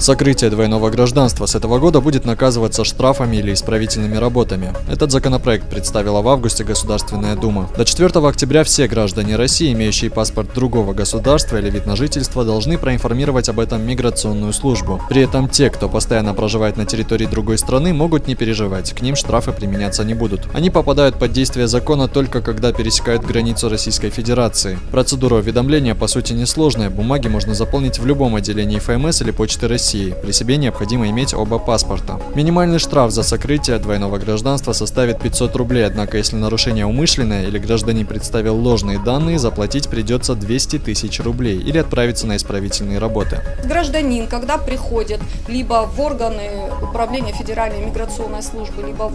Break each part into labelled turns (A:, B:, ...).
A: Сокрытие двойного гражданства с этого года будет наказываться штрафами или исправительными работами. Этот законопроект представила в августе Государственная Дума. До 4 октября все граждане России, имеющие паспорт другого государства или вид на жительство, должны проинформировать об этом миграционную службу. При этом те, кто постоянно проживает на территории другой страны, могут не переживать, к ним штрафы применяться не будут. Они попадают под действие закона только когда пересекают границу Российской Федерации. Процедура уведомления по сути несложная, бумаги можно заполнить в любом отделении ФМС или Почты России. При себе необходимо иметь оба паспорта. Минимальный штраф за сокрытие двойного гражданства составит 500 рублей, однако если нарушение умышленное или гражданин представил ложные данные, заплатить придется 200 тысяч рублей или отправиться на исправительные работы.
B: Гражданин, когда приходит либо в органы управления Федеральной миграционной службы, либо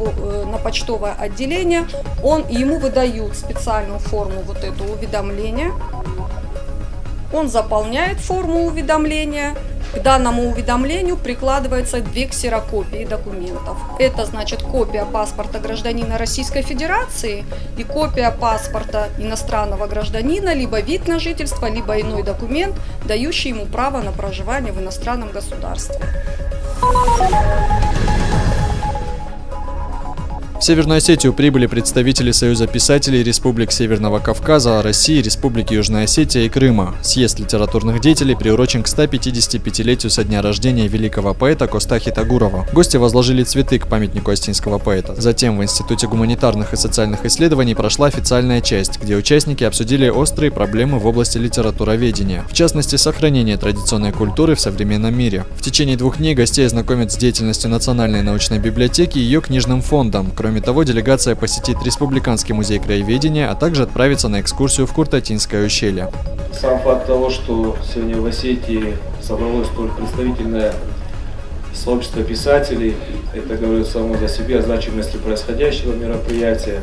B: на почтовое отделение, ему выдают специальную форму вот это уведомления. Он заполняет форму уведомления. К данному уведомлению прикладывается 2 ксерокопии документов. Это значит копия паспорта гражданина Российской Федерации и копия паспорта иностранного гражданина, либо вид на жительство, либо иной документ, дающий ему право на проживание в иностранном государстве.
A: В Северную Осетию прибыли представители Союза писателей Республик Северного Кавказа, России, Республики Южная Осетия и Крыма. Съезд литературных деятелей приурочен к 155-летию со дня рождения великого поэта Костахи Тагурова. Гости возложили цветы к памятнику остинского поэта. Затем в Институте гуманитарных и социальных исследований прошла официальная часть, где участники обсудили острые проблемы в области литературоведения, в частности, сохранение традиционной культуры в современном мире. В течение 2 дней гостей ознакомят с деятельностью Национальной научной библиотеки и ее книжным фондом. Кроме того, делегация посетит Республиканский музей краеведения, а также отправится на экскурсию в Куртатинское ущелье.
C: Сам факт того, что сегодня в Осетии собралось столь представительное сообщество писателей, это говорит само за себя о значимости происходящего мероприятия.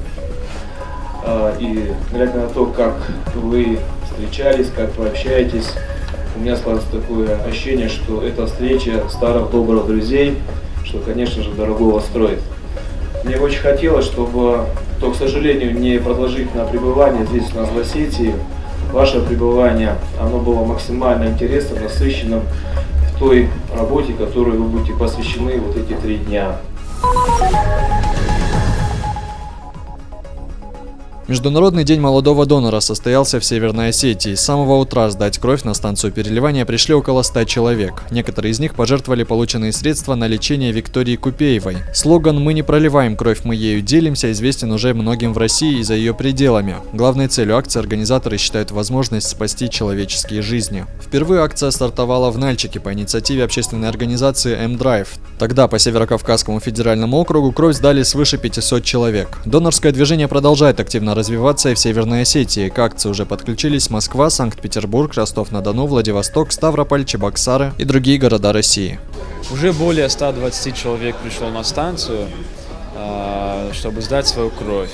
C: И глядя на то, как вы встречались, как вы общаетесь, у меня сложилось такое ощущение, что это встреча старых добрых друзей, что, конечно же, дорогого стоит. Мне очень хотелось, чтобы, то, к сожалению, не продолжительное пребывание здесь у нас в Осетии, ваше пребывание, оно было максимально интересным, насыщенным в той работе, которой вы будете посвящены вот эти 3 дня.
A: Международный день молодого донора состоялся в Северной Осетии. С самого утра сдать кровь на станцию переливания пришли около 100 человек. Некоторые из них пожертвовали полученные средства на лечение Виктории Купеевой. Слоган «Мы не проливаем кровь, мы ею делимся» известен уже многим в России и за ее пределами. Главной целью акции организаторы считают возможность спасти человеческие жизни. Впервые акция стартовала в Нальчике по инициативе общественной организации М-Драйв. Тогда по Северокавказскому федеральному округу кровь сдали свыше 500 человек. Донорское движение продолжает активно развиваться и в Северной Осетии. К акции уже подключились Москва, Санкт-Петербург, Ростов-на-Дону, Владивосток, Ставрополь, Чебоксары и другие города России.
D: Уже более 120 человек пришло на станцию, чтобы сдать свою кровь.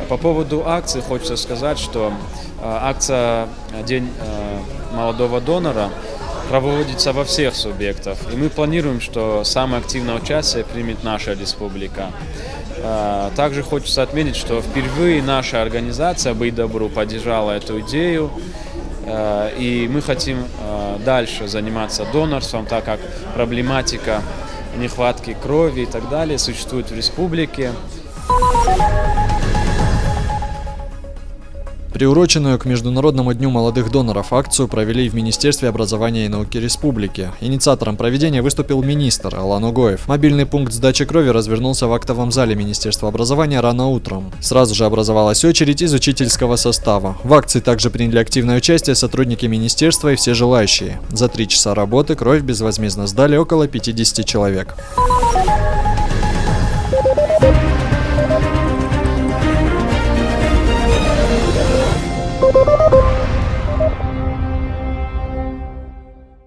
D: По поводу акции хочется сказать, что акция «День молодого донора» проводится во всех субъектах. И мы планируем, что самое активное участие примет наша республика. Также хочется отметить, что впервые наша организация «Быть добру» поддержала эту идею, и мы хотим дальше заниматься донорством, так как проблематика нехватки крови и так далее существует в республике.
A: Приуроченную к Международному дню молодых доноров акцию провели в Министерстве образования и науки Республики. Инициатором проведения выступил министр Алан Угоев. Мобильный пункт сдачи крови развернулся в актовом зале Министерства образования рано утром. Сразу же образовалась очередь из учительского состава. В акции также приняли активное участие сотрудники министерства и все желающие. За 3 часа работы кровь безвозмездно сдали около 50 человек.